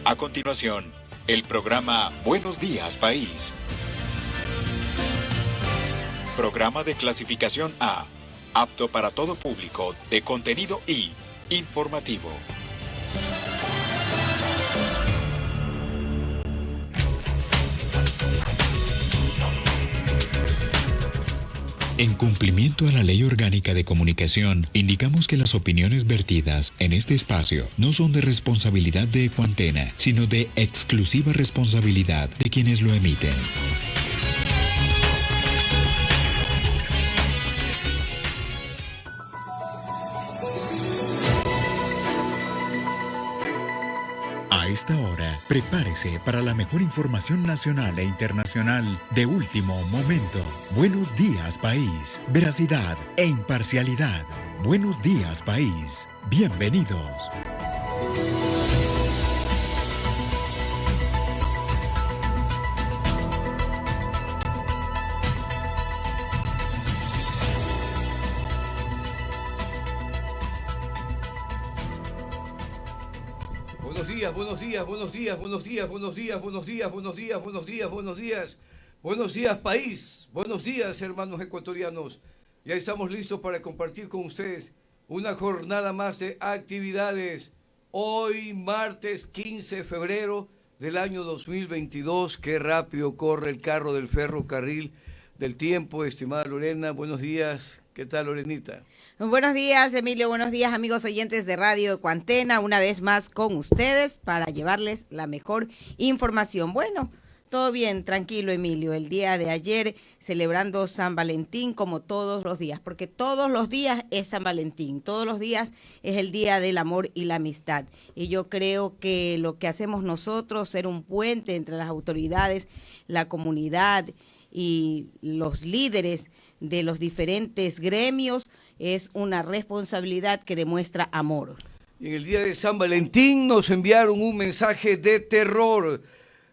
A continuación, el programa Buenos Días País. Programa de clasificación A, apto para todo público, de contenido I, informativo. En cumplimiento a la Ley Orgánica de Comunicación, indicamos que las opiniones vertidas en este espacio no son de responsabilidad de Ecuantena, sino de exclusiva responsabilidad de quienes lo emiten. A esta hora, prepárese para la mejor información nacional e internacional de último momento. Buenos días, país. Veracidad e imparcialidad. Buenos días, país. Bienvenidos. Buenos días, buenos días, buenos días, buenos días, buenos días, buenos días, buenos días, buenos días, buenos días, país, buenos días, hermanos ecuatorianos. Ya estamos listos para compartir con ustedes una jornada más de actividades. Hoy, martes 15 de febrero del año 2022. Qué rápido corre el carro del ferrocarril del tiempo, estimada Lorena. Buenos días. ¿Qué tal, Lorenita? Buenos días, Emilio. Buenos días, amigos oyentes de Radio Ecuantena. Una vez más con ustedes para llevarles la mejor información. Bueno, todo bien, tranquilo, Emilio. El día de ayer celebrando San Valentín como todos los días, porque todos los días es San Valentín, todos los días es el día del amor y la amistad. Y yo creo que lo que hacemos nosotros, ser un puente entre las autoridades, la comunidad y los líderes de los diferentes gremios, es una responsabilidad que demuestra amor. Y en el día de San Valentín nos enviaron un mensaje de terror.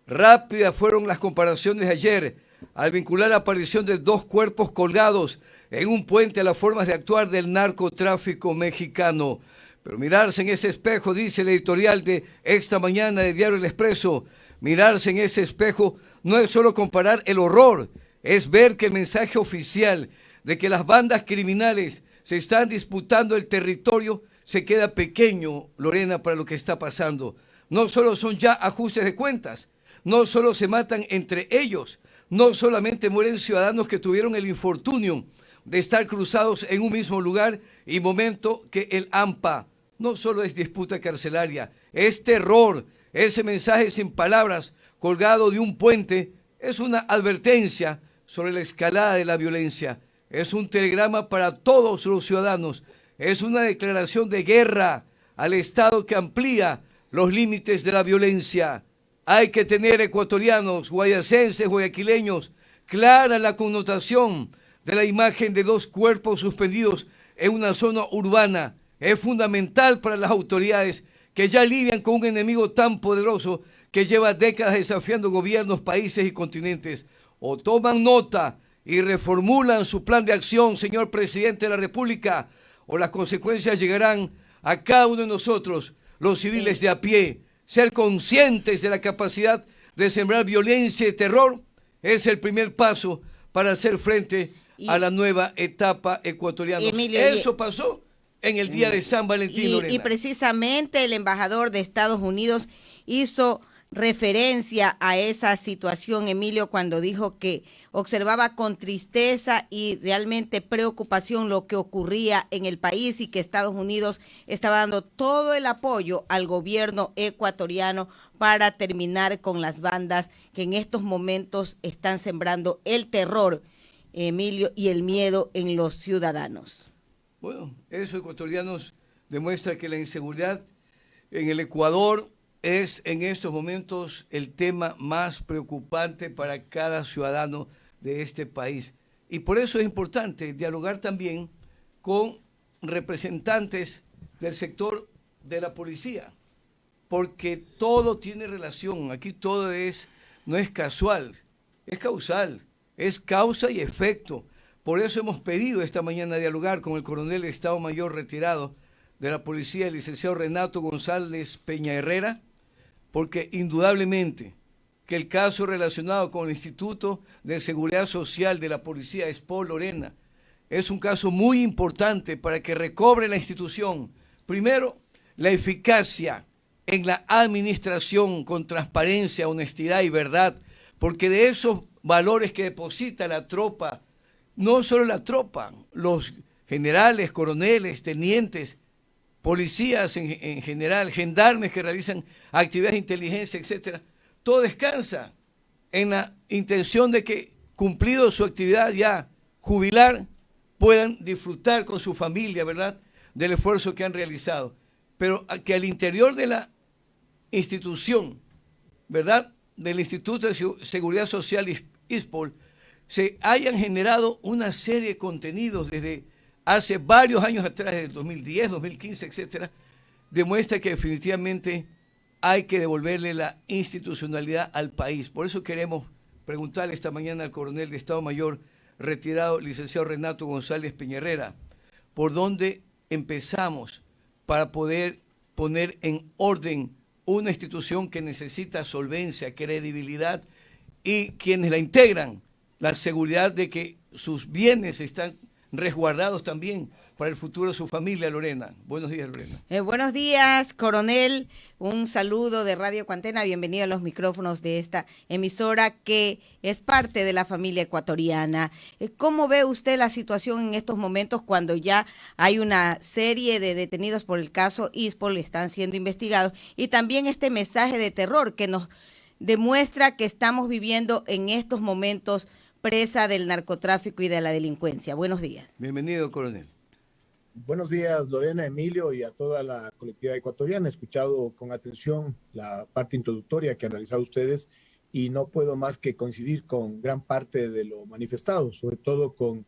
Rápidas fueron las comparaciones de ayer al vincular la aparición de dos cuerpos colgados en un puente a las formas de actuar del narcotráfico mexicano. Pero mirarse en ese espejo, dice el editorial de esta mañana de Diario El Expreso, mirarse en ese espejo no es solo comparar el horror, es ver que el mensaje oficial de que las bandas criminales se están disputando el territorio se queda pequeño, Lorena, para lo que está pasando. No solo son ya ajustes de cuentas, no solo se matan entre ellos, no solamente mueren ciudadanos que tuvieron el infortunio de estar cruzados en un mismo lugar y momento que el AMPA. No solo es disputa carcelaria, es terror. Ese mensaje sin palabras colgado de un puente es una advertencia sobre la escalada de la violencia. Es un telegrama para todos los ciudadanos. Es una declaración de guerra al Estado que amplía los límites de la violencia. Hay que tener, ecuatorianos, guayacenses, guayaquileños, clara la connotación de la imagen de dos cuerpos suspendidos en una zona urbana. Es fundamental para las autoridades que ya lidian con un enemigo tan poderoso que lleva décadas desafiando gobiernos, países y continentes. O toman nota y reformulan su plan de acción, señor presidente de la República, o las consecuencias llegarán a cada uno de nosotros, los civiles de a pie. Ser conscientes de la capacidad de sembrar violencia y terror es el primer paso para hacer frente a la nueva etapa ecuatoriana. Eso pasó en el día de San Valentín, Lorena. Y precisamente el embajador de Estados Unidos hizo referencia a esa situación, Emilio, cuando dijo que observaba con tristeza y realmente preocupación lo que ocurría en el país y que Estados Unidos estaba dando todo el apoyo al gobierno ecuatoriano para terminar con las bandas que en estos momentos están sembrando el terror, Emilio, y el miedo en los ciudadanos. Bueno, eso, ecuatorianos, demuestra que la inseguridad en el Ecuador es en estos momentos el tema más preocupante para cada ciudadano de este país. Y por eso es importante dialogar también con representantes del sector de la policía, porque todo tiene relación. Aquí todo no es casual, es causal, es causa y efecto. Por eso hemos pedido esta mañana dialogar con el coronel de Estado Mayor retirado de la policía, el licenciado Renato González Peña Herrera, porque indudablemente que el caso relacionado con el Instituto de Seguridad Social de la Policía Espol Lorena es un caso muy importante para que recobre la institución, primero, la eficacia en la administración con transparencia, honestidad y verdad, porque de esos valores que deposita la tropa, no solo la tropa, los generales, coroneles, tenientes, policías en general, gendarmes que realizan actividades de inteligencia, etcétera, todo descansa en la intención de que, cumplido su actividad ya jubilar, puedan disfrutar con su familia, ¿verdad?, del esfuerzo que han realizado. Pero que al interior de la institución, ¿verdad?, del Instituto de Seguridad Social ISPOL, se hayan generado una serie de contenidos desde hace varios años atrás, desde 2010, 2015, etcétera, demuestra que definitivamente hay que devolverle la institucionalidad al país. Por eso queremos preguntarle esta mañana al coronel de Estado Mayor retirado, licenciado Renato González Peñarrera, ¿por dónde empezamos para poder poner en orden una institución que necesita solvencia, credibilidad y quienes la integran, la seguridad de que sus bienes están resguardados también para el futuro de su familia, Lorena? Buenos días, Lorena. Buenos días, coronel. Un saludo de Radio Cuantena. Bienvenido a los micrófonos de esta emisora que es parte de la familia ecuatoriana. ¿Cómo ve usted la situación en estos momentos cuando ya hay una serie de detenidos por el caso ISPOL, están siendo investigados, y también este mensaje de terror que nos demuestra que estamos viviendo en estos momentos presa del narcotráfico y de la delincuencia? Buenos días. Bienvenido, coronel. Buenos días, Lorena, Emilio, y a toda la colectividad ecuatoriana. He escuchado con atención la parte introductoria que han realizado ustedes y no puedo más que coincidir con gran parte de lo manifestado, sobre todo con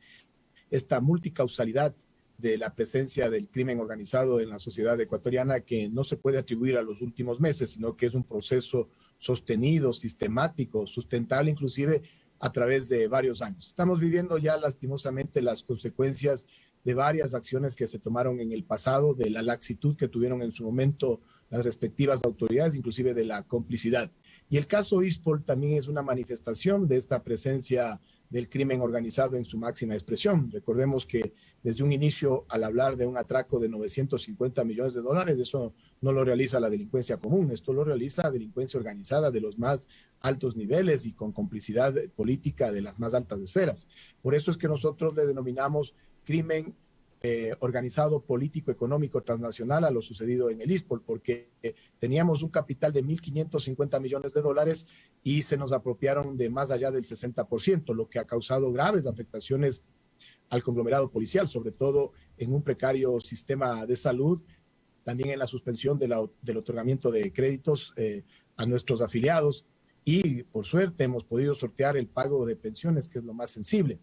esta multicausalidad de la presencia del crimen organizado en la sociedad ecuatoriana, que no se puede atribuir a los últimos meses, sino que es un proceso sostenido, sistemático, sustentable, inclusive a través de varios años. Estamos viviendo ya lastimosamente las consecuencias de varias acciones que se tomaron en el pasado, de la laxitud que tuvieron en su momento las respectivas autoridades, inclusive de la complicidad. Y el caso ISPOL también es una manifestación de esta presencia del crimen organizado en su máxima expresión. Recordemos que desde un inicio, al hablar de un atraco de 950 millones de dólares, eso no lo realiza la delincuencia común, esto lo realiza la delincuencia organizada de los más altos niveles y con complicidad política de las más altas esferas. Por eso es que nosotros le denominamos crimen organizado político, económico, transnacional a lo sucedido en el ISPOL, porque teníamos un capital de 1.550 millones de dólares y se nos apropiaron de más allá del 60%, lo que ha causado graves afectaciones al conglomerado policial, sobre todo en un precario sistema de salud, también en la suspensión del otorgamiento de créditos a nuestros afiliados, y por suerte hemos podido sortear el pago de pensiones, que es lo más sensible.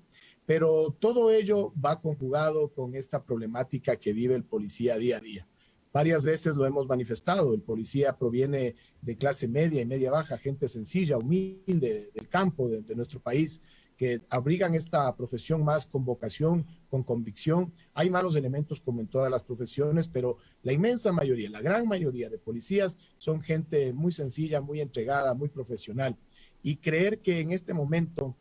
Pero todo ello va conjugado con esta problemática que vive el policía día a día. Varias veces lo hemos manifestado, el policía proviene de clase media y media baja, gente sencilla, humilde, del campo, de nuestro país, que abrigan esta profesión más con vocación, con convicción. Hay malos elementos como en todas las profesiones, pero la inmensa mayoría, la gran mayoría de policías son gente muy sencilla, muy entregada, muy profesional. Y creer que en este momento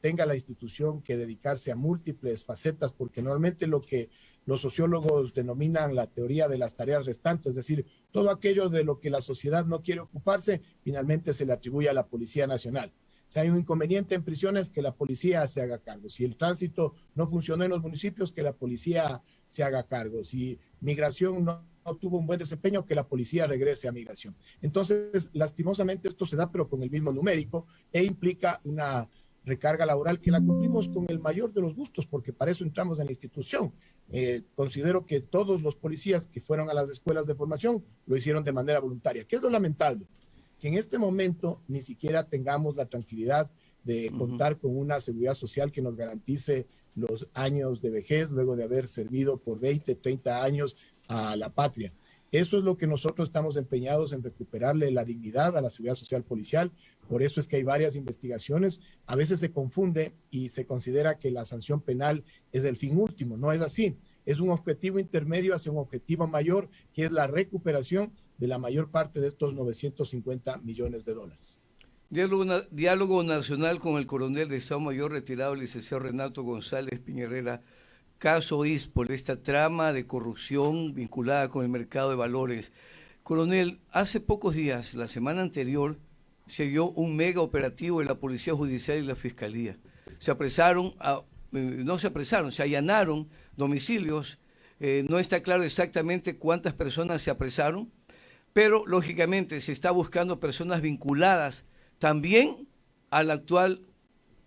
tenga la institución que dedicarse a múltiples facetas, porque normalmente lo que los sociólogos denominan la teoría de las tareas restantes, es decir, todo aquello de lo que la sociedad no quiere ocuparse, finalmente se le atribuye a la Policía Nacional. Si hay un inconveniente en prisiones, que la policía se haga cargo. Si el tránsito no funcionó en los municipios, que la policía se haga cargo. Si migración no tuvo un buen desempeño, que la policía regrese a migración. Entonces, lastimosamente esto se da, pero con el mismo numérico, e implica una recarga laboral que la cumplimos con el mayor de los gustos, porque para eso entramos en la institución. Considero que todos los policías que fueron a las escuelas de formación lo hicieron de manera voluntaria. ¿Qué es lo lamentable? Que en este momento ni siquiera tengamos la tranquilidad de contar con una seguridad social que nos garantice los años de vejez luego de haber servido por 20, 30 años a la patria. Eso es lo que nosotros estamos empeñados en recuperarle la dignidad a la seguridad social policial. Por eso es que hay varias investigaciones. A veces se confunde y se considera que la sanción penal es el fin último. No es así. Es un objetivo intermedio hacia un objetivo mayor, que es la recuperación de la mayor parte de estos 950 millones de dólares. Diálogo nacional con el coronel de Estado Mayor retirado, el licenciado Renato González Piñerera. Caso ISPOL, esta trama de corrupción vinculada con el mercado de valores. Coronel, hace pocos días, la semana anterior, se dio un mega operativo de la Policía Judicial y la Fiscalía. Se allanaron domicilios. No está claro exactamente cuántas personas se apresaron, pero lógicamente se está buscando personas vinculadas también al actual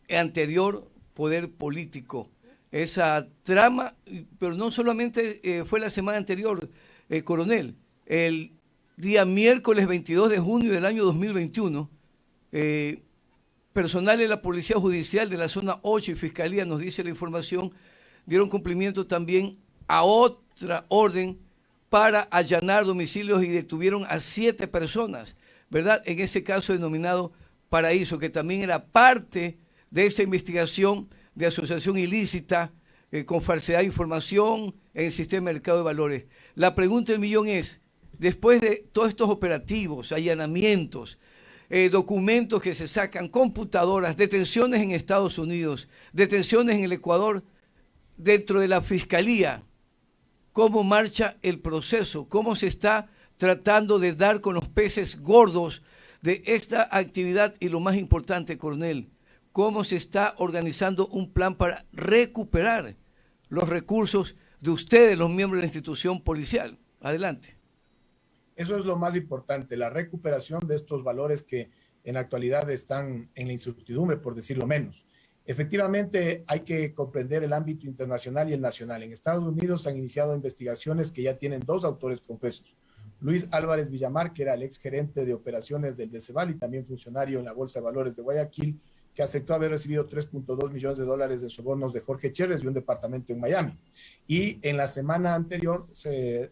anterior poder político. Esa trama, pero no solamente fue la semana anterior, coronel, el día miércoles 22 de junio del año 2021, personal de la Policía Judicial de la Zona 8 y Fiscalía, nos dice la información, dieron cumplimiento también a otra orden para allanar domicilios y detuvieron a 7 personas, ¿verdad? En ese caso denominado Paraíso, que también era parte de esta investigación de asociación ilícita con falsedad de información en el sistema de mercado de valores. La pregunta del millón es, después de todos estos operativos, allanamientos, documentos que se sacan, computadoras, detenciones en Estados Unidos, detenciones en el Ecuador, dentro de la Fiscalía, ¿cómo marcha el proceso? ¿Cómo se está tratando de dar con los peces gordos de esta actividad? Y lo más importante, coronel, ¿cómo se está organizando un plan para recuperar los recursos de ustedes, los miembros de la institución policial? Adelante. Eso es lo más importante, la recuperación de estos valores que en la actualidad están en la incertidumbre, por decirlo menos. Efectivamente, hay que comprender el ámbito internacional y el nacional. En Estados Unidos se han iniciado investigaciones que ya tienen 2 autores confesos. Luis Álvarez Villamar, que era el exgerente de operaciones del DECEVAL y también funcionario en la Bolsa de Valores de Guayaquil, que aceptó haber recibido 3.2 millones de dólares de sobornos de Jorge Chérez y un departamento en Miami. Y en la semana anterior se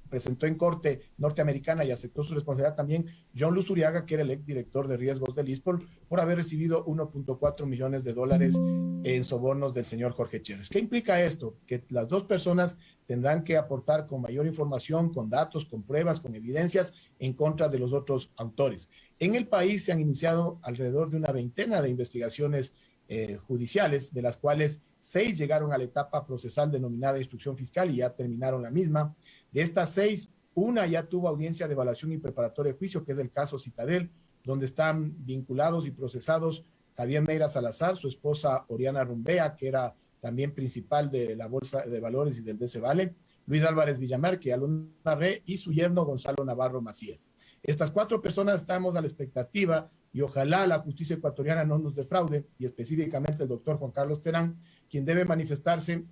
presentó en corte norteamericana y aceptó su responsabilidad también John Luzuriaga, que era el exdirector de riesgos del ISPOL, por haber recibido 1.4 millones de dólares en sobornos del señor Jorge Chérez. ¿Qué implica esto? Que las 2 personas tendrán que aportar con mayor información, con datos, con pruebas, con evidencias en contra de los otros autores. En el país se han iniciado alrededor de una veintena de investigaciones judiciales, de las cuales 6 llegaron a la etapa procesal denominada instrucción fiscal y ya terminaron la misma. De estas 6, una ya tuvo audiencia de evaluación y preparatoria de juicio, que es el caso Citadel, donde están vinculados y procesados Javier Meira Salazar, su esposa Oriana Rumbea, que era también principal de la Bolsa de Valores y del DECEVAL, Luis Álvarez Villamar, que Aluna Re, y su yerno Gonzalo Navarro Macías. Estas 4 personas estamos a la expectativa y ojalá la justicia ecuatoriana no nos defraude, y específicamente el doctor Juan Carlos Terán, quien debe manifestarse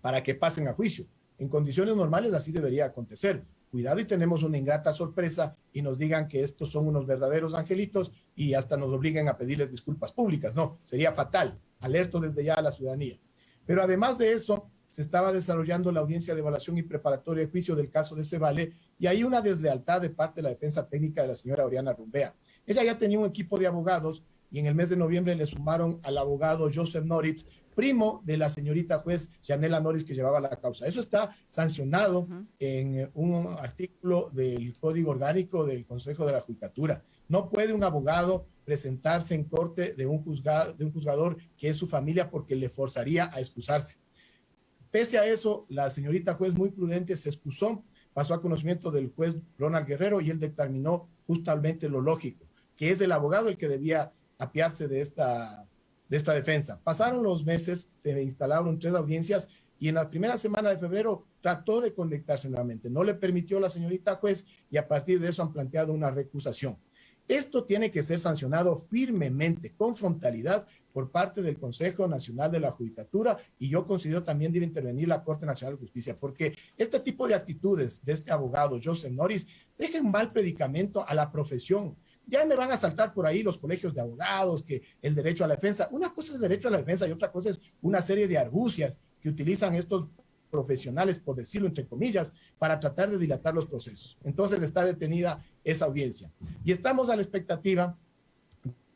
para que pasen a juicio. En condiciones normales así debería acontecer. Cuidado y tenemos una ingrata sorpresa y nos digan que estos son unos verdaderos angelitos y hasta nos obliguen a pedirles disculpas públicas. No, sería fatal. Alerto desde ya a la ciudadanía. Pero además de eso, se estaba desarrollando la audiencia de evaluación y preparatoria de juicio del caso de Cevale y hay una deslealtad de parte de la defensa técnica de la señora Oriana Rumbea. Ella ya tenía un equipo de abogados y en el mes de noviembre le sumaron al abogado Joseph Noritz, primo de la señorita juez Yanela Noritz, que llevaba la causa. Eso está sancionado en un artículo del Código Orgánico del Consejo de la Judicatura. No puede un abogado presentarse en corte de un juzgador que es su familia porque le forzaría a excusarse. Pese a eso, la señorita juez muy prudente se excusó, pasó a conocimiento del juez Ronald Guerrero y él determinó justamente lo lógico, que es el abogado el que debía apiarse de esta defensa. Pasaron los meses, se instalaron 3 audiencias y en la primera semana de febrero trató de conectarse nuevamente. No le permitió la señorita juez y a partir de eso han planteado una recusación. Esto tiene que ser sancionado firmemente, con frontalidad, por parte del Consejo Nacional de la Judicatura y yo considero también debe intervenir la Corte Nacional de Justicia, porque este tipo de actitudes de este abogado, Joseph Noritz, dejan mal predicamento a la profesión. Ya me van a saltar por ahí los colegios de abogados, que el derecho a la defensa. Una cosa es el derecho a la defensa y otra cosa es una serie de argucias que utilizan estos profesionales, por decirlo entre comillas, para tratar de dilatar los procesos. Entonces está detenida esa audiencia. Y estamos a la expectativa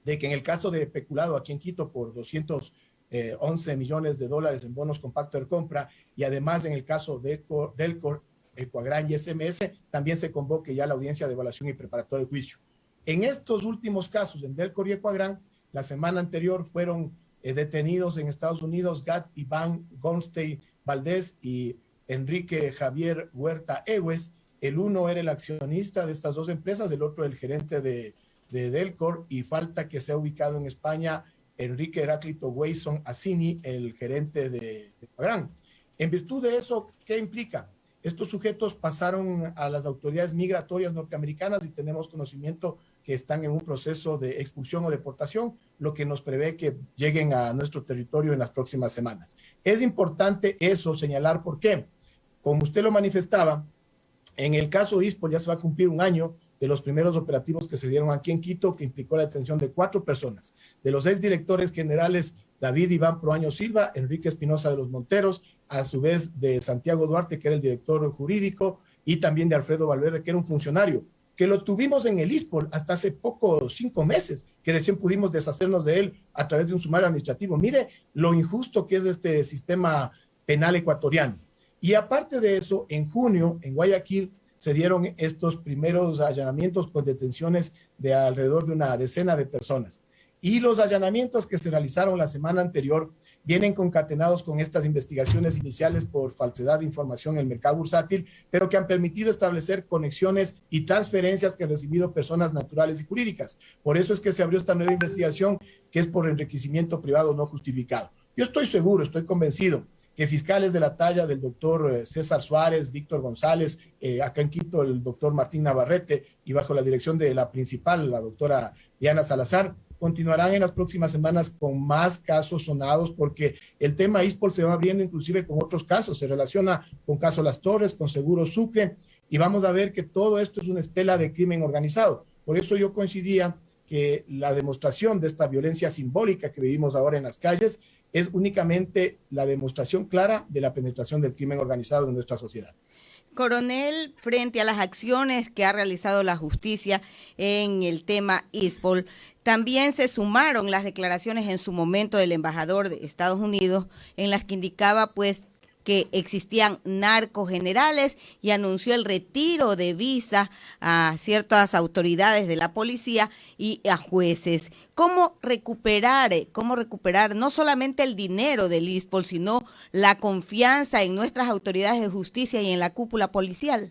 de que en el caso de peculado aquí en Quito por 211 millones de dólares en bonos con pacto de compra y además en el caso de Delcor Ecuagran y SMS, también se convoque ya la audiencia de evaluación y preparatoria de juicio. En estos últimos casos, en Delcor y Ecuagran, la semana anterior fueron detenidos en Estados Unidos Gad Iván Gonstein Valdés y Enrique Javier Huerta Egues. El uno era el accionista de estas dos empresas, el otro el gerente de Delcor, y falta que sea ubicado en España Enrique Heráclito Weyson Assini, el gerente de Ecuagran. En virtud de eso, ¿qué implica? Estos sujetos pasaron a las autoridades migratorias norteamericanas y tenemos conocimiento que están en un proceso de expulsión o deportación, lo que nos prevé que lleguen a nuestro territorio en las próximas semanas. Es importante eso señalar, ¿por qué? Como usted lo manifestaba, en el caso ISPOL ya se va a cumplir un año de los primeros operativos que se dieron aquí en Quito, que implicó la detención de 4 personas, de los exdirectores generales David Iván Proaño Silva, Enrique Espinosa de los Monteros, a su vez de Santiago Duarte, que era el director jurídico, y también de Alfredo Valverde, que era un funcionario, que lo tuvimos en el ISPOL hasta hace poco, 5 meses, que recién pudimos deshacernos de él a través de un sumario administrativo. Mire lo injusto que es este sistema penal ecuatoriano. Y aparte de eso, en junio, en Guayaquil, se dieron estos primeros allanamientos con detenciones de alrededor de una decena de personas. Y los allanamientos que se realizaron la semana anterior vienen concatenados con estas investigaciones iniciales por falsedad de información en el mercado bursátil, pero que han permitido establecer conexiones y transferencias que han recibido personas naturales y jurídicas. Por eso es que se abrió esta nueva investigación, que es por enriquecimiento privado no justificado. Yo estoy seguro, estoy convencido que fiscales de la talla del doctor César Suárez, Víctor González, acá en Quito el doctor Martín Navarrete, y bajo la dirección de la principal, la doctora Diana Salazar, continuarán en las próximas semanas con más casos sonados, porque el tema ISPOL se va abriendo inclusive con otros casos, se relaciona con caso Las Torres, con Seguro Sucre, y vamos a ver que todo esto es una estela de crimen organizado. Por eso yo coincidía que la demostración de esta violencia simbólica que vivimos ahora en las calles es únicamente la demostración clara de la penetración del crimen organizado en nuestra sociedad. Coronel, frente a las acciones que ha realizado la justicia en el tema ISPOL, también se sumaron las declaraciones en su momento del embajador de Estados Unidos, en las que indicaba pues que existían narcogenerales, y anunció el retiro de visas a ciertas autoridades de la policía y a jueces. ¿Cómo recuperar no solamente el dinero del ISPOL, sino la confianza en nuestras autoridades de justicia y en la cúpula policial?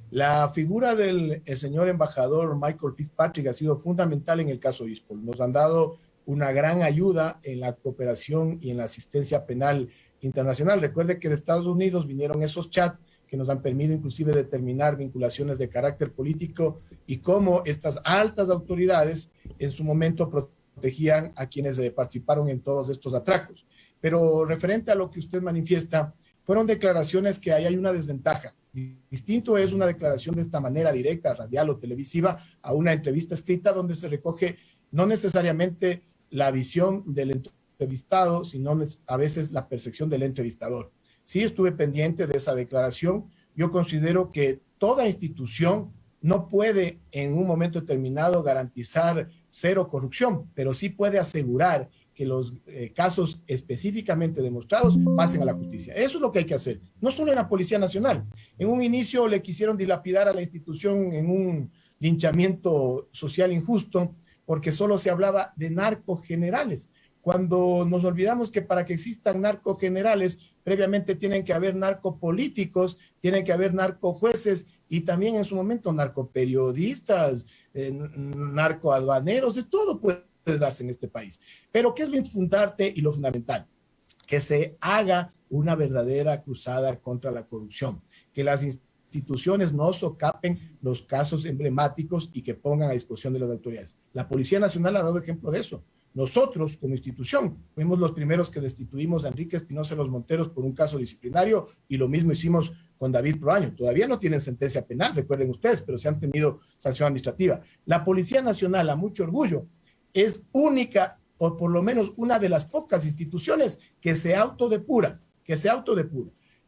La figura del señor embajador Michael Fitzpatrick ha sido fundamental en el caso ISPOL. Nos han dado una gran ayuda en la cooperación y en la asistencia penal internacional. Recuerde que de Estados Unidos vinieron esos chats que nos han permitido inclusive determinar vinculaciones de carácter político y cómo estas altas autoridades en su momento protegían a quienes participaron en todos estos atracos. Pero referente a lo que usted manifiesta, fueron declaraciones que ahí hay una desventaja. Distinto es una declaración de esta manera directa, radial o televisiva, a una entrevista escrita donde se recoge no necesariamente la visión del entrevistado, sino a veces la percepción del entrevistador. Sí, estuve pendiente de esa declaración. Yo considero que toda institución no puede en un momento determinado garantizar cero corrupción, pero sí puede asegurar que los casos específicamente demostrados pasen a la justicia. Eso es lo que hay que hacer, no solo en la Policía Nacional. En un inicio le quisieron dilapidar a la institución en un linchamiento social injusto, porque solo se hablaba de narcogenerales, cuando nos olvidamos que para que existan narcogenerales, previamente tienen que haber narcopolíticos, tienen que haber narcojueces y también en su momento narcoperiodistas, narcoaduaneros, de todo puede darse en este país. Pero ¿qué es lo importante y lo fundamental? Que se haga una verdadera cruzada contra la corrupción, que las instituciones no socapen los casos emblemáticos y que pongan a disposición de las autoridades. La Policía Nacional ha dado ejemplo de eso. Nosotros, como institución, fuimos los primeros que destituimos a Enrique Espinosa de los Monteros por un caso disciplinario, y lo mismo hicimos con David Proaño. Todavía no tienen sentencia penal, recuerden ustedes, pero se han tenido sanción administrativa. La Policía Nacional, a mucho orgullo, es única, o por lo menos una de las pocas instituciones que se autodepura,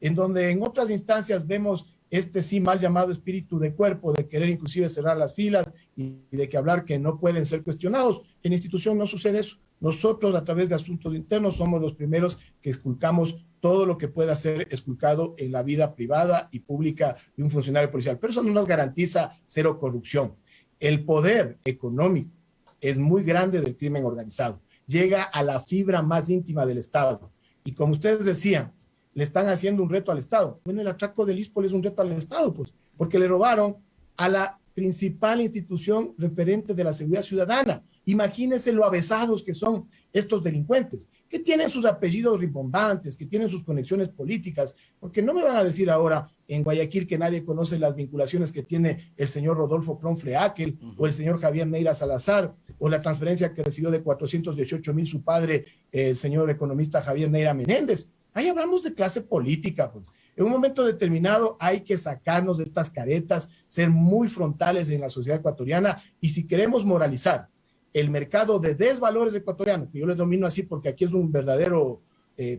en donde en otras instancias vemos este sí mal llamado espíritu de cuerpo, de querer inclusive cerrar las filas y de que hablar que no pueden ser cuestionados. En institución no sucede eso. Nosotros, a través de asuntos internos, somos los primeros que esculcamos todo lo que pueda ser esculcado en la vida privada y pública de un funcionario policial. Pero eso no nos garantiza cero corrupción. El poder económico es muy grande del crimen organizado. Llega a la fibra más íntima del Estado. Y como ustedes decían, le están haciendo un reto al Estado. Bueno, el atraco del ISPOL es un reto al Estado, pues, porque le robaron a la principal institución referente de la seguridad ciudadana. Imagínense lo avesados que son estos delincuentes, que tienen sus apellidos rimbombantes, que tienen sus conexiones políticas, porque no me van a decir ahora en Guayaquil que nadie conoce las vinculaciones que tiene el señor Rodolfo Cronfle-Akel o el señor Javier Neira Salazar, o la transferencia que recibió de 418,000 su padre, el señor economista Javier Neira Menéndez. Ahí hablamos de clase política, pues. En un momento determinado hay que sacarnos de estas caretas, ser muy frontales en la sociedad ecuatoriana, y si queremos moralizar el mercado de desvalores ecuatoriano, que yo le domino así porque aquí es un verdadero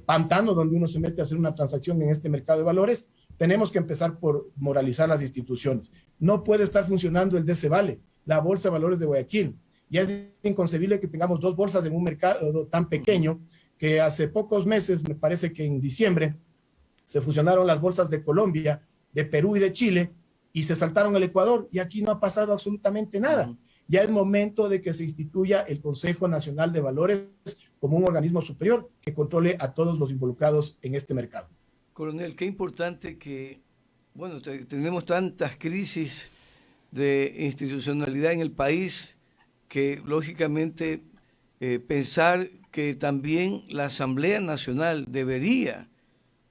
pantano donde uno se mete a hacer una transacción en este mercado de valores, tenemos que empezar por moralizar las instituciones. No puede estar funcionando el DCVALE, la Bolsa de Valores de Guayaquil. Ya es inconcebible que tengamos dos bolsas en un mercado tan pequeño, que hace pocos meses, me parece que en diciembre, se fusionaron las bolsas de Colombia, de Perú y de Chile, y se saltaron el Ecuador, y aquí no ha pasado absolutamente nada. Ya es momento de que se instituya el Consejo Nacional de Valores como un organismo superior que controle a todos los involucrados en este mercado. Coronel, qué importante que, bueno, tenemos tantas crisis de institucionalidad en el país que, lógicamente, pensar que también la Asamblea Nacional debería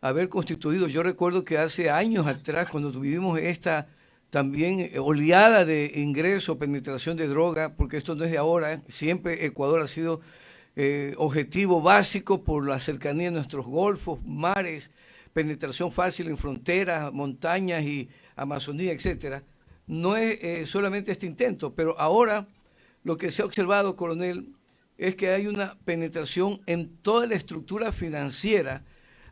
haber constituido. Yo recuerdo que hace años atrás, cuando tuvimos esta también oleada de ingreso, penetración de droga, porque esto no es de ahora, siempre Ecuador ha sido objetivo básico por la cercanía de nuestros golfos, mares, penetración fácil en fronteras, montañas y Amazonía, etcétera. No es solamente este intento, pero ahora lo que se ha observado, coronel, es que hay una penetración en toda la estructura financiera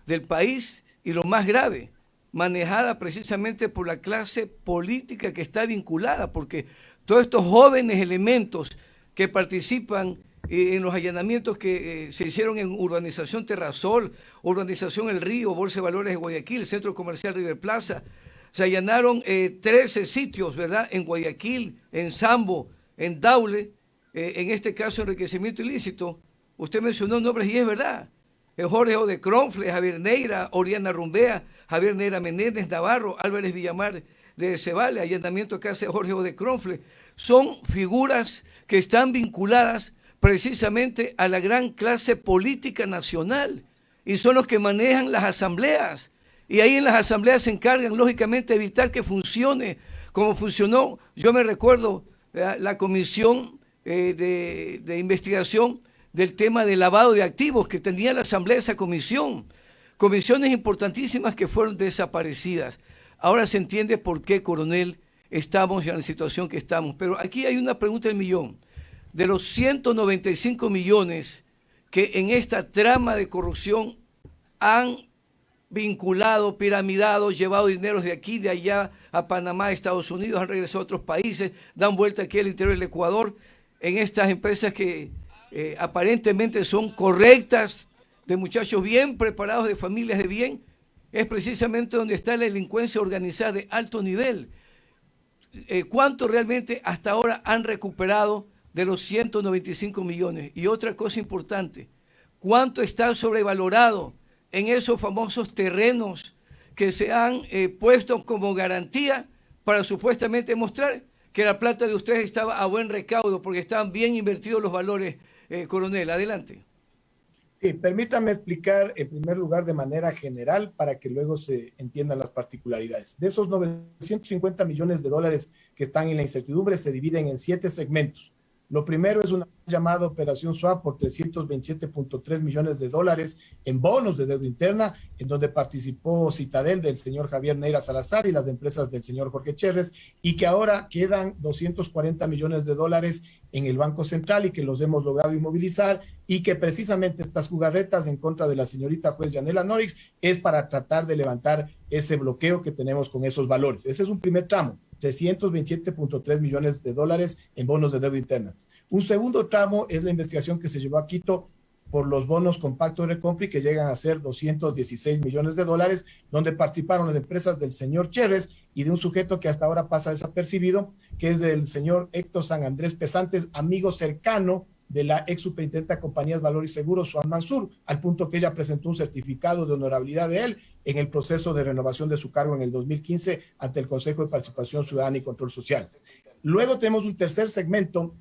del país, y lo más grave, manejada precisamente por la clase política que está vinculada, porque todos estos jóvenes elementos que participan en los allanamientos que se hicieron en Urbanización Terrasol, Urbanización El Río, Bolsa de Valores de Guayaquil, Centro Comercial River Plaza, se allanaron 13 sitios, ¿verdad?, en Guayaquil, en Sambo, en Daule, en este caso enriquecimiento ilícito. Usted mencionó nombres y es verdad. Jorge O. de Cronfle, Javier Neira, Oriana Rumbea, Javier Neira Menéndez Navarro, Álvarez Villamar de Cebale, allanamiento que hace Jorge O. de Cronfle. Son figuras que están vinculadas precisamente a la gran clase política nacional, y son los que manejan las asambleas. Y ahí en las asambleas se encargan, lógicamente, de evitar que funcione como funcionó. Yo me recuerdo la comisión de investigación del tema del lavado de activos que tenía la asamblea, esa comisión. Comisiones importantísimas que fueron desaparecidas. Ahora se entiende por qué, coronel, estamos en la situación que estamos. Pero aquí hay una pregunta del millón. De los 195 millones que en esta trama de corrupción han vinculado, piramidado, llevado dineros de aquí, de allá, a Panamá, a Estados Unidos, han regresado a otros países, dan vuelta aquí al interior del Ecuador, en estas empresas que aparentemente son correctas, de muchachos bien preparados, de familias de bien, es precisamente donde está la delincuencia organizada de alto nivel. ¿Cuánto realmente hasta ahora han recuperado de los 195 millones? Y otra cosa importante, ¿cuánto está sobrevalorado en esos famosos terrenos que se han puesto como garantía para supuestamente mostrar que la plata de ustedes estaba a buen recaudo porque estaban bien invertidos los valores? Coronel, adelante. Sí, permítame explicar en primer lugar de manera general para que luego se entiendan las particularidades. De esos 950 millones de dólares que están en la incertidumbre, se dividen en 7 segmentos. Lo primero es una llamada operación swap por 327.3 millones de dólares en bonos de deuda interna, en donde participó Citadel del señor Javier Neira Salazar y las empresas del señor Jorge Cherres, y que ahora quedan 240 millones de dólares en el Banco Central y que los hemos logrado inmovilizar, y que precisamente estas jugarretas en contra de la señorita juez Yanela Norix es para tratar de levantar ese bloqueo que tenemos con esos valores. Ese es un primer tramo, 327.3 millones de dólares en bonos de deuda interna. Un segundo tramo es la investigación que se llevó a Quito por los bonos compacto de recompra que llegan a ser 216 millones de dólares, donde participaron las empresas del señor Chérez y de un sujeto que hasta ahora pasa desapercibido, que es del señor Héctor San Andrés Pesantes, amigo cercano de la ex superintendente de Compañías Valor y Seguros, Suan Mansur, al punto que ella presentó un certificado de honorabilidad de él en el proceso de renovación de su cargo en el 2015 ante el Consejo de Participación Ciudadana y Control Social. Luego tenemos un tercer segmento,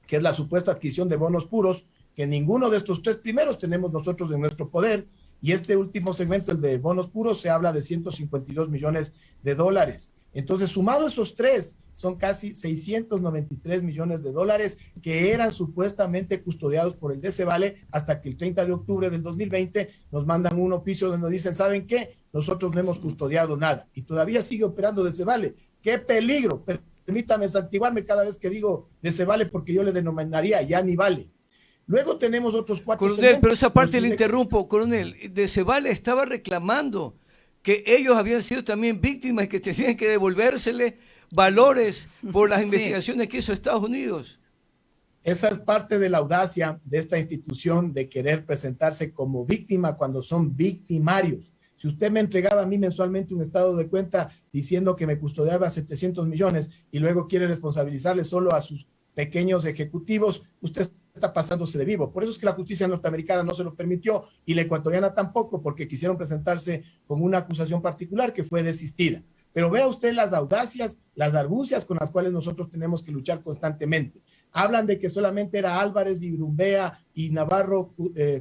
que es la supuesta adquisición de bonos puros, que ninguno de estos tres primeros tenemos nosotros en nuestro poder, y este último segmento, el de bonos puros, se habla de 152 millones de dólares. Entonces, sumado esos tres, son casi 693 millones de dólares que eran supuestamente custodiados por el DCVALE hasta que el 30 de octubre del 2020 nos mandan un oficio donde nos dicen, ¿saben qué? Nosotros no hemos custodiado nada y todavía sigue operando DCVALE. ¡Qué peligro! Permítame santiguarme cada vez que digo DCVALE porque yo le denominaría ya ni vale. Luego tenemos otros cuatro. Coronel, pero esa parte le interrumpo, coronel. DCVALE estaba reclamando que ellos habían sido también víctimas y que tenían que devolvérsele valores por las investigaciones que hizo Estados Unidos. Esa es parte de la audacia de esta institución de querer presentarse como víctima cuando son victimarios. Si usted me entregaba a mí mensualmente un estado de cuenta diciendo que me custodiaba 700 millones y luego quiere responsabilizarle solo a sus pequeños ejecutivos, usted está pasándose de vivo. Por eso es que la justicia norteamericana no se lo permitió y la ecuatoriana tampoco, porque quisieron presentarse con una acusación particular que fue desistida. Pero vea usted las audacias, las argucias con las cuales nosotros tenemos que luchar constantemente. Hablan de que solamente era Álvarez y Brumbea y Navarro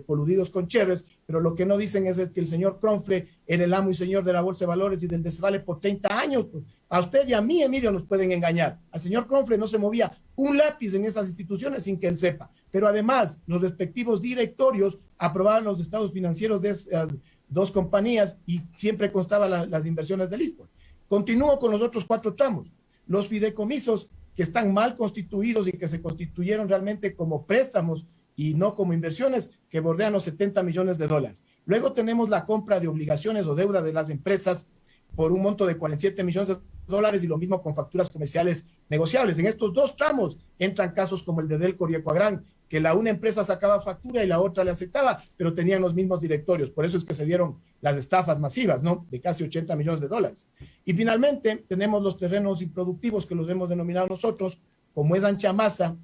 coludidos con Chérez, pero lo que no dicen es que el señor Cronfle era el amo y señor de la Bolsa de Valores y del DCVALE por 30 años. Pues, a usted y a mí, Emilio, nos pueden engañar. Al señor Cronfle no se movía un lápiz en esas instituciones sin que él sepa. Pero además, los respectivos directorios aprobaban los estados financieros de esas dos compañías y siempre constaban las inversiones del ISPOL. Continúo con los otros cuatro tramos. Los fideicomisos que están mal constituidos y que se constituyeron realmente como préstamos y no como inversiones, que bordean los 70 millones de dólares. Luego tenemos la compra de obligaciones o deuda de las empresas por un monto de 47 millones de dólares y lo mismo con facturas comerciales negociables. En estos dos tramos entran casos como el de Delcor y Ecuagran, que una empresa sacaba factura y la otra le aceptaba, pero tenían los mismos directorios. Por eso es que se dieron las estafas masivas, ¿no? De casi 80 millones de dólares. Y finalmente tenemos los terrenos improductivos que los hemos denominado nosotros, como es Anchamasa,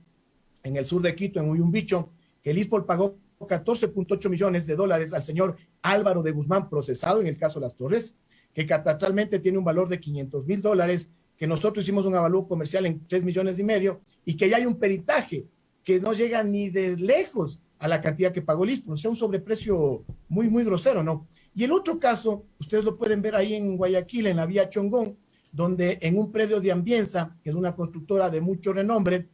en el sur de Quito, en Uyumbicho, que el ISPOL pagó 14.8 millones de dólares al señor Álvaro de Guzmán, procesado en el caso Las Torres, que catastralmente tiene un valor de 500 mil dólares, que nosotros hicimos un avalúo comercial en 3 millones y medio, y que ya hay un peritaje que no llega ni de lejos a la cantidad que pagó el ISPOL, o sea, un sobreprecio muy, muy grosero, ¿no? Y el otro caso, ustedes lo pueden ver ahí en Guayaquil, en la vía Chongón, donde en un predio de Ambienza, que es una constructora de mucho renombre,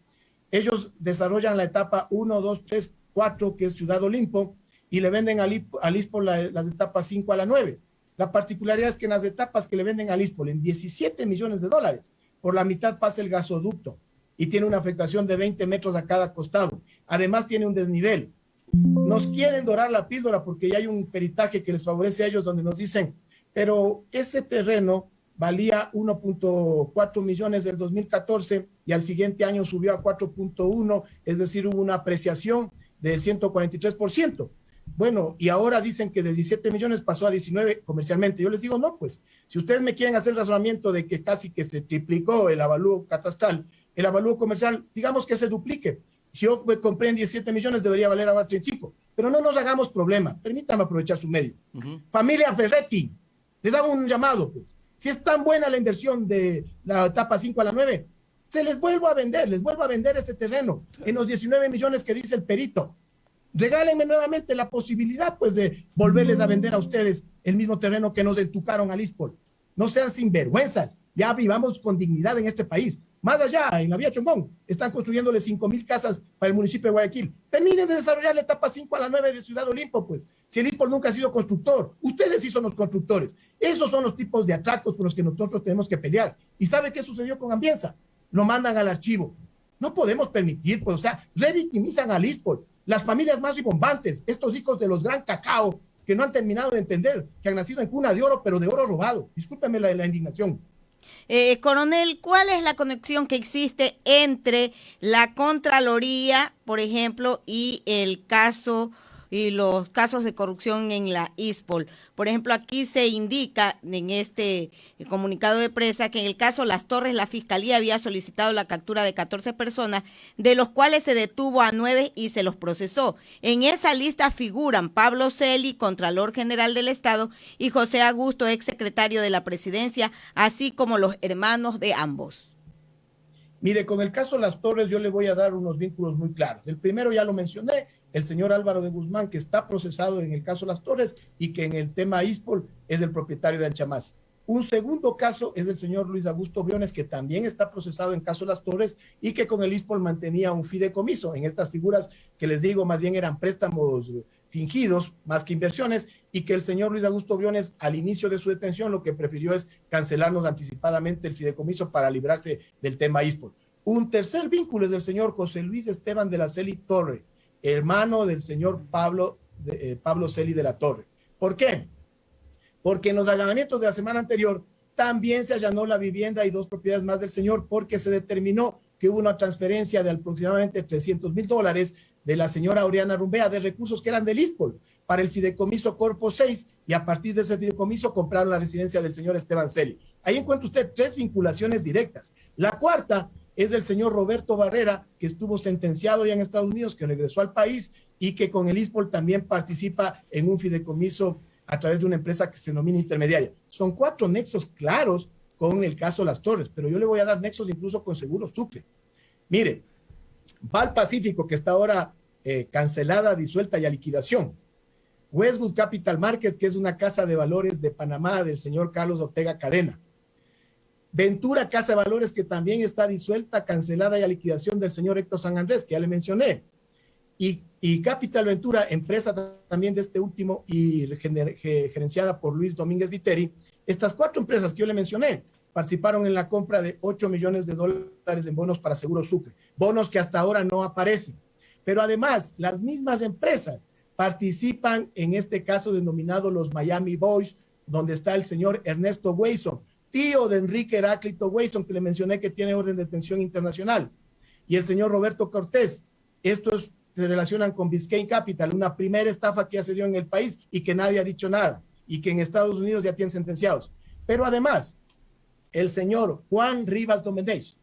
ellos desarrollan la etapa 1, 2, 3, 4, que es Ciudad Olimpo, y le venden al ISPOL las etapas 5 a la 9. La particularidad es que en las etapas que le venden al ISPOL en 17 millones de dólares, por la mitad pasa el gasoducto y tiene una afectación de 20 metros a cada costado. Además tiene un desnivel. Nos quieren dorar la píldora porque ya hay un peritaje que les favorece a ellos donde nos dicen, pero ese terreno valía 1.4 millones del 2014 y al siguiente año subió a 4.1, es decir, hubo una apreciación del 143%. Bueno, y ahora dicen que de 17 millones pasó a 19 comercialmente. Yo les digo, no, pues, si ustedes me quieren hacer el razonamiento de que casi que se triplicó el avalúo catastral, el avalúo comercial, digamos que se duplique. Si yo compré en 17 millones, debería valer ahora 35. Pero no nos hagamos problema. Permítame aprovechar su medio. Familia Ferretti, les hago un llamado, pues. Si es tan buena la inversión de la etapa 5 a la 9, se les vuelvo a vender, este terreno en los 19 millones que dice el perito. Regálenme nuevamente la posibilidad, pues, de volverles a vender a ustedes el mismo terreno que nos entucaron al ISPOL. No sean sinvergüenzas. Ya vivamos con dignidad en este país. Más allá, en la vía Chongón, están construyéndole 5,000 casas para el municipio de Guayaquil. Terminen de desarrollar la etapa 5 a la 9 de Ciudad Olimpo, pues. Si el ISPOL nunca ha sido constructor, ustedes sí son los constructores. Esos son los tipos de atracos con los que nosotros tenemos que pelear. ¿Y sabe qué sucedió con Ambienza? Lo mandan al archivo. No podemos permitir, pues, o sea, revictimizan al ISPOL. Las familias más ribombantes, estos hijos de los gran cacao, que no han terminado de entender que han nacido en cuna de oro, pero de oro robado. Discúlpeme la indignación. Coronel, ¿cuál es la conexión que existe entre la Contraloría, por ejemplo, y el caso y los casos de corrupción en la ISPOL? Por ejemplo, aquí se indica en este comunicado de prensa que en el caso Las Torres la Fiscalía había solicitado la captura de 14 personas, de los cuales se detuvo a 9 y se los procesó. En esa lista figuran Pablo Celi, Contralor General del Estado, y José Augusto, exsecretario de la Presidencia, así como los hermanos de ambos. Mire, con el caso Las Torres yo le voy a dar unos vínculos muy claros. El primero ya lo mencioné, el señor Álvaro de Guzmán, que está procesado en el caso Las Torres y que en el tema ISPOL es el propietario de Anchamas. Un segundo caso es del señor Luis Augusto Briones, que también está procesado en caso Las Torres y que con el ISPOL mantenía un fideicomiso. En estas figuras que les digo, más bien eran préstamos fingidos, más que inversiones, y que el señor Luis Augusto Briones, al inicio de su detención, lo que prefirió es cancelarnos anticipadamente el fideicomiso para librarse del tema ISPOL. Un tercer vínculo es del señor José Luis Esteban de la Celi Torre, hermano del señor Pablo Celi de la Torre. ¿Por qué? Porque en los allanamientos de la semana anterior también se allanó la vivienda y 2 propiedades más del señor, porque se determinó que hubo una transferencia de aproximadamente $300,000 de la señora Oriana Rumbea de recursos que eran del ISPOL para el fideicomiso Corpo 6, y a partir de ese fideicomiso compraron la residencia del señor Esteban Celi. Ahí encuentra usted 3 vinculaciones directas. La cuarta es del señor Roberto Barrera, que estuvo sentenciado ya en Estados Unidos, que regresó al país y que con el ISPOL también participa en un fideicomiso a través de una empresa que se denomina intermediaria. Son 4 nexos claros con el caso Las Torres, pero yo le voy a dar nexos incluso con Seguro Sucre. Mire, Val Pacífico, que está ahora cancelada, disuelta y a liquidación. Westwood Capital Market, que es una casa de valores de Panamá del señor Carlos Ortega Cadena. Ventura Casa de Valores, que también está disuelta, cancelada y a liquidación del señor Héctor San Andrés, que ya le mencioné. Y Capital Ventura, empresa también de este último y gerenciada por Luis Domínguez Viteri. Estas 4 empresas que yo le mencioné participaron en la compra de $8 millones en bonos para Seguro Sucre, bonos que hasta ahora no aparecen. Pero además, las mismas empresas participan en este caso denominado los Miami Boys, donde está el señor Ernesto Wayson, tío de Enrique Heráclito Wayson, que le mencioné que tiene orden de detención internacional, y el señor Roberto Cortés. Estos se relacionan con Biscayne Capital, una primera estafa que ya se dio en el país y que nadie ha dicho nada, y que en Estados Unidos ya tienen sentenciados. Pero además, el señor Juan Rivas Domenech,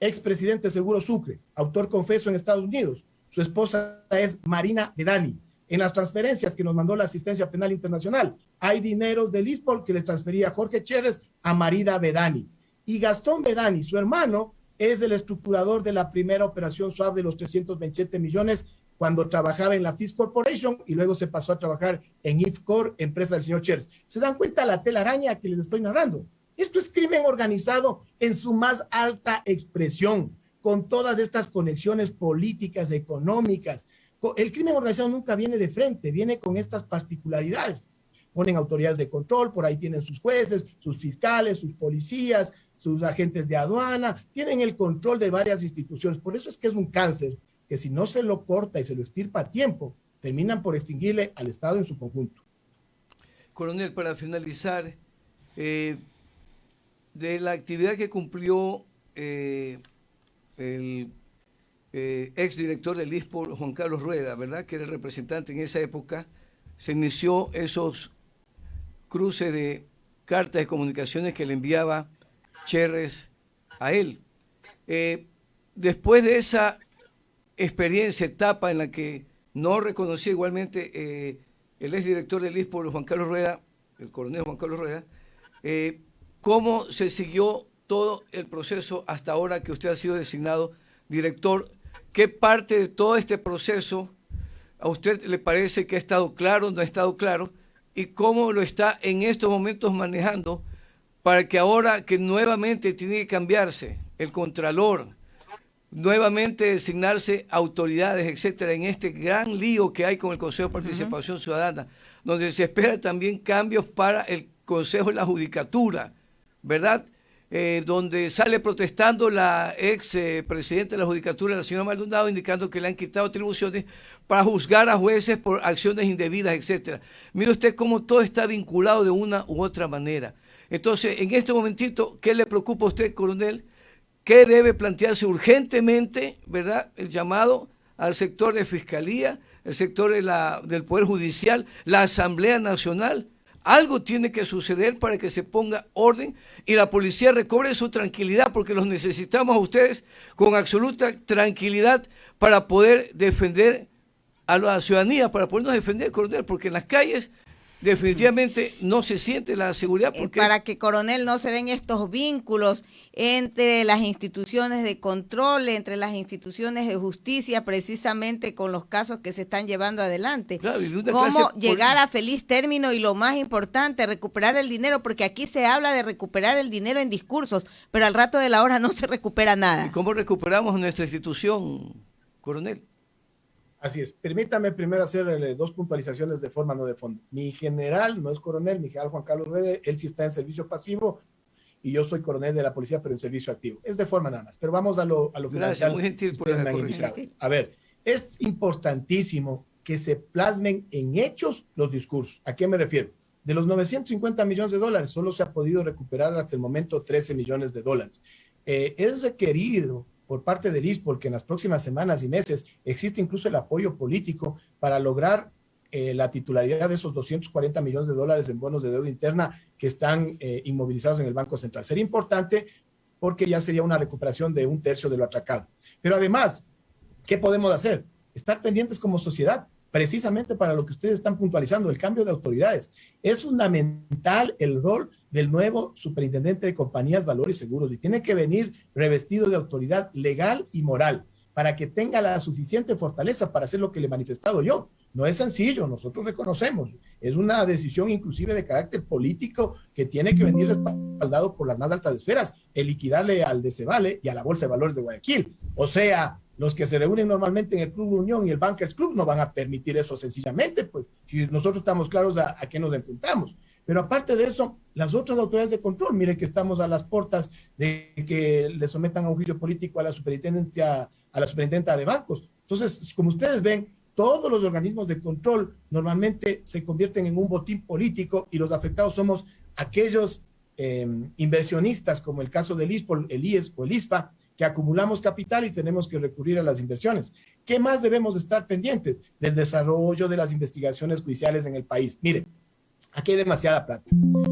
expresidente de Seguro Sucre, autor confeso en Estados Unidos, su esposa es Marina Bedani. En las transferencias que nos mandó la Asistencia Penal Internacional, hay dineros del ISPOL que le transfería Jorge Cherres a Marina Bedani. Y Gastón Bedani, su hermano, es el estructurador de la primera operación SWAP de los 327 millones cuando trabajaba en la Fish Corporation y luego se pasó a trabajar en IFCOR, empresa del señor Cherres. ¿Se dan cuenta la telaraña que les estoy narrando? Esto es crimen organizado en su más alta expresión, con todas estas conexiones políticas, económicas. El crimen organizado nunca viene de frente, viene con estas particularidades. Ponen autoridades de control, por ahí tienen sus jueces, sus fiscales, sus policías, sus agentes de aduana, tienen el control de varias instituciones. Por eso es que es un cáncer que si no se lo corta y se lo estirpa a tiempo, terminan por extinguirle al Estado en su conjunto. Coronel, para finalizar, de la actividad que cumplió el exdirector del ISPOL, Juan Carlos Rueda, ¿verdad?, que era el representante en esa época, se inició esos cruces de cartas de comunicaciones que le enviaba Cherres a él. Después de esa experiencia, etapa en la que no reconocía igualmente el exdirector del ISPOL, Juan Carlos Rueda, el coronel Juan Carlos Rueda, ¿cómo se siguió todo el proceso hasta ahora que usted ha sido designado director? ¿Qué parte de todo este proceso a usted le parece que ha estado claro, no ha estado claro? ¿Y cómo lo está en estos momentos manejando para que ahora que nuevamente tiene que cambiarse el contralor, nuevamente designarse autoridades, etcétera, en este gran lío que hay con el Consejo de Participación Ciudadana, donde se espera también cambios para el Consejo de la Judicatura, ¿verdad? Donde sale protestando la ex presidenta de la Judicatura, la señora Maldonado, indicando que le han quitado atribuciones para juzgar a jueces por acciones indebidas, etcétera. Mire usted cómo todo está vinculado de una u otra manera. Entonces, en este momentito, ¿qué le preocupa a usted, coronel? ¿Qué debe plantearse urgentemente, verdad? El llamado al sector de Fiscalía, el sector del Poder Judicial, la Asamblea Nacional. Algo tiene que suceder para que se ponga orden y la policía recobre su tranquilidad, porque los necesitamos a ustedes con absoluta tranquilidad para poder defender a la ciudadanía, para podernos defender, coronel, porque en las calles definitivamente no se siente la seguridad. Porque para que, coronel, no se den estos vínculos entre las instituciones de control, entre las instituciones de justicia, precisamente con los casos que se están llevando adelante. Claro, y de una cómo clase llegar a feliz término y, lo más importante, recuperar el dinero, porque aquí se habla de recuperar el dinero en discursos, pero al rato de la hora no se recupera nada. ¿Y cómo recuperamos nuestra institución, coronel? Así es. Permítame primero hacer dos puntualizaciones de forma, no de fondo. Mi general no es coronel, mi general Juan Carlos Rueda, él sí está en servicio pasivo y yo soy coronel de la policía, pero en servicio activo. Es de forma nada más, pero vamos a lo Gracias, muy gentil por la corrección. A ver, es importantísimo que se plasmen en hechos los discursos. ¿A qué me refiero? De los 950 millones de dólares, solo se ha podido recuperar hasta el momento 13 millones de dólares. Es requerido por parte del ISPOL que en las próximas semanas y meses existe incluso el apoyo político para lograr la titularidad de esos 240 millones de dólares en bonos de deuda interna que están inmovilizados en el Banco Central. Sería importante porque ya sería una recuperación de 1/3 de lo atracado. Pero además, ¿qué podemos hacer? Estar pendientes como sociedad, precisamente para lo que ustedes están puntualizando, el cambio de autoridades. Es fundamental el rol del nuevo superintendente de compañías, valores y seguros, y tiene que venir revestido de autoridad legal y moral para que tenga la suficiente fortaleza para hacer lo que le he manifestado yo. No es sencillo, nosotros reconocemos, es una decisión inclusive de carácter político que tiene que venir respaldado por las más altas esferas, el liquidarle al Decebale y a la Bolsa de Valores de Guayaquil. O sea, los que se reúnen normalmente en el Club Unión y el Bankers Club no van a permitir eso sencillamente, pues, si nosotros estamos claros a qué nos enfrentamos. Pero aparte de eso, las otras autoridades de control, mire que estamos a las puertas de que le sometan a un juicio político a la superintendenta de bancos. Entonces, como ustedes ven, todos los organismos de control normalmente se convierten en un botín político y los afectados somos aquellos inversionistas, como el caso del ISPOL, el IES o el ISPA, que acumulamos capital y tenemos que recurrir a las inversiones. ¿Qué más debemos estar pendientes? Del desarrollo de las investigaciones judiciales en el país. Miren, aquí hay demasiada plata.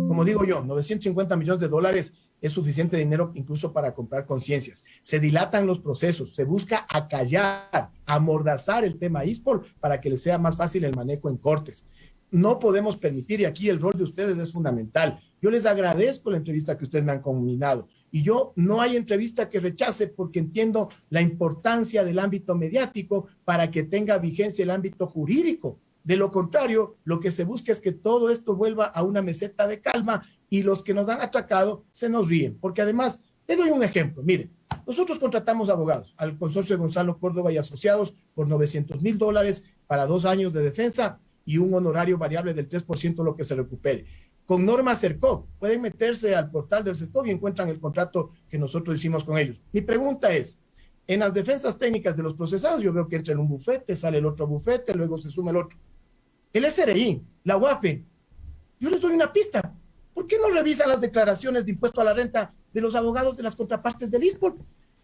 Como digo yo, 950 millones de dólares es suficiente dinero incluso para comprar conciencias. Se dilatan los procesos, se busca acallar, amordazar el tema ISPOL para que les sea más fácil el manejo en cortes. No podemos permitir, y aquí el rol de ustedes es fundamental. Yo les agradezco la entrevista que ustedes me han combinado. Y yo no hay entrevista que rechace porque entiendo la importancia del ámbito mediático para que tenga vigencia el ámbito jurídico. De lo contrario, lo que se busca es que todo esto vuelva a una meseta de calma y los que nos han atracado se nos ríen. Porque además, les doy un ejemplo. Miren, nosotros contratamos abogados al consorcio de Gonzalo Córdoba y Asociados por $900,000 para 2 años de defensa y un honorario variable del 3% lo que se recupere. Con norma CERCOP, pueden meterse al portal del CERCOP y encuentran el contrato que nosotros hicimos con ellos. Mi pregunta es, en las defensas técnicas de los procesados, yo veo que entra en un bufete, sale el otro bufete, luego se suma el otro. El SRI, la UAPE, yo les doy una pista. ¿Por qué no revisan las declaraciones de impuesto a la renta de los abogados de las contrapartes del ISPOL?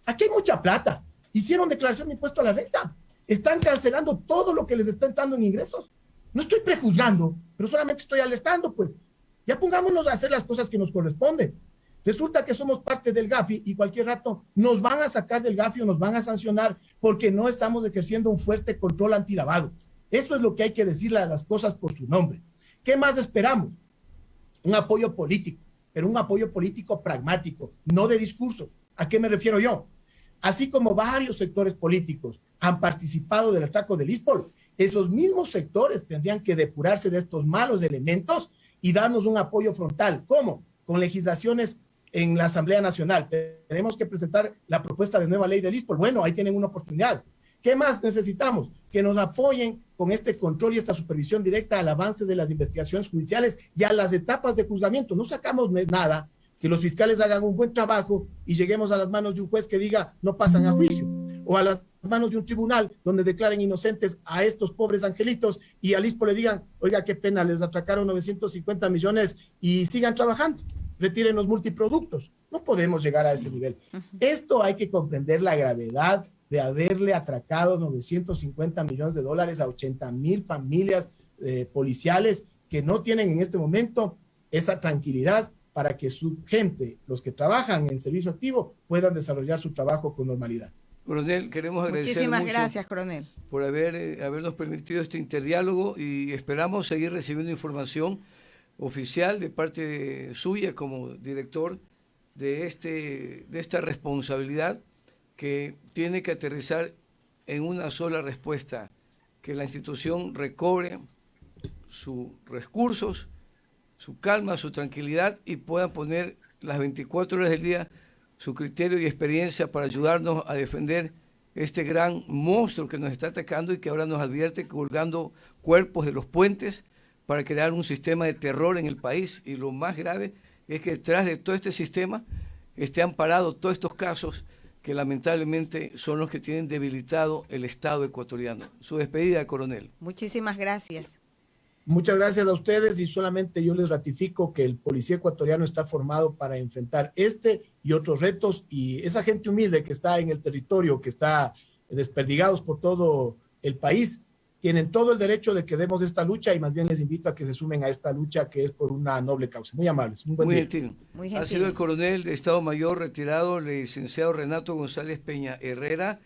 Aquí hay mucha plata. Hicieron declaración de impuesto a la renta. Están cancelando todo lo que les está entrando en ingresos. No estoy prejuzgando, pero solamente estoy alertando, pues. Ya pongámonos a hacer las cosas que nos corresponden. Resulta que somos parte del GAFI y cualquier rato nos van a sacar del GAFI o nos van a sancionar porque no estamos ejerciendo un fuerte control antilavado. Eso es lo que hay que decirle a las cosas por su nombre. ¿Qué más esperamos? Un apoyo político, pero un apoyo político pragmático, no de discursos. ¿A qué me refiero yo? Así como varios sectores políticos han participado del atraco del ISPOL, esos mismos sectores tendrían que depurarse de estos malos elementos y darnos un apoyo frontal. ¿Cómo? Con legislaciones en la Asamblea Nacional. Tenemos que presentar la propuesta de nueva ley del ISPOL. Bueno, ahí tienen una oportunidad. ¿Qué más necesitamos? Que nos apoyen con este control y esta supervisión directa al avance de las investigaciones judiciales y a las etapas de juzgamiento. No sacamos nada, que los fiscales hagan un buen trabajo y lleguemos a las manos de un juez que diga no pasan a juicio, o a las manos de un tribunal donde declaren inocentes a estos pobres angelitos y al ISPO le digan, oiga, qué pena, les atracaron 950 millones y sigan trabajando. retiren los multiproductos. No podemos llegar a ese nivel. Esto hay que comprender la gravedad de haberle atracado 950 millones de dólares a 80,000 familias policiales que no tienen en este momento esa tranquilidad para que su gente, los que trabajan en servicio activo, puedan desarrollar su trabajo con normalidad. Coronel, queremos agradecer Muchísimas mucho gracias, coronel, por habernos permitido este interdiálogo y esperamos seguir recibiendo información oficial de parte suya como director de esta responsabilidad que tiene que aterrizar en una sola respuesta, que la institución recobre sus recursos, su calma, su tranquilidad y pueda poner las 24 horas del día su criterio y experiencia para ayudarnos a defender este gran monstruo que nos está atacando y que ahora nos advierte colgando cuerpos de los puentes para crear un sistema de terror en el país. Y lo más grave es que detrás de todo este sistema esté amparado todos estos casos que lamentablemente son los que tienen debilitado el Estado ecuatoriano. Su despedida, coronel. muchísimas gracias. Muchas gracias a ustedes y solamente yo les ratifico que el policía ecuatoriano está formado para enfrentar este y otros retos, y esa gente humilde que está en el territorio, que está desperdigados por todo el país, tienen todo el derecho de que demos esta lucha y más bien les invito a que se sumen a esta lucha que es por una noble causa. Muy amables. Un buen Muy día. gentil. Muy Ha gentil. sido el coronel de Estado Mayor retirado, el licenciado Renato González Peña Herrera.